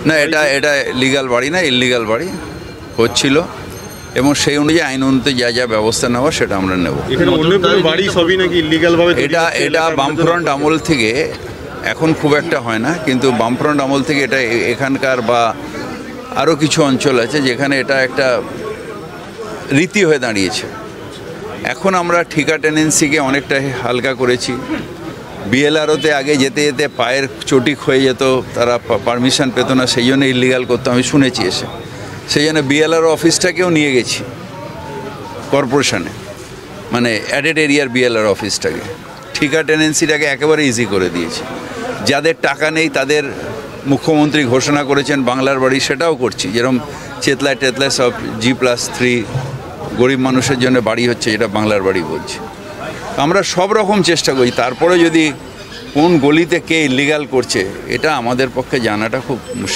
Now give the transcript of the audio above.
না, এটা লিগ্যাল বাড়ি না, ইললিগ্যাল বাড়ি হচ্ছিল এবং সেই অনুযায়ী আইন অনুযায়ী যা যা ব্যবস্থা নেওয়া সেটা আমরা নেব। এটা বামফ্রন্ট আমল থেকে এখন খুব একটা হয় না, কিন্তু বামফ্রন্ট আমল থেকে এটা এখানকার বা আরও কিছু অঞ্চল আছে যেখানে এটা একটা রীতি হয়ে দাঁড়িয়েছে। এখন আমরা ঠিকা টেনেন্সিকে অনেকটা হালকা করেছি। বিএলআরওতে আগে যেতে যেতে পায়ের চটি ক্ষয়ে যেত, তারা পারমিশন পেত না, সেই জন্য ইললিগাল করতো, আমি শুনেছি এসে। সেই জন্য বিএলআরও অফিসটাকেও নিয়ে গেছি কর্পোরেশনে, মানে অ্যাডেড এরিয়ার বিএলআর অফিসটাকে, ঠিকা টেনেন্সিটাকে একেবারে ইজি করে দিয়েছি। যাদের টাকা নেই তাদের মুখ্যমন্ত্রী ঘোষণা করেছেন বাংলার বাড়ি, সেটাও করছি। যেরকম চেতলায় টেতলায় সব G+3 গরিব মানুষের জন্য বাড়ি হচ্ছে, যেটা বাংলার বাড়ি বলছি। আমরা সব রকম চেষ্টা করি। তারপরে যদি কোন গলিতে কে ইলিগাল করছে এটা আমাদের পক্ষে জানাটা খুব মুশকিল।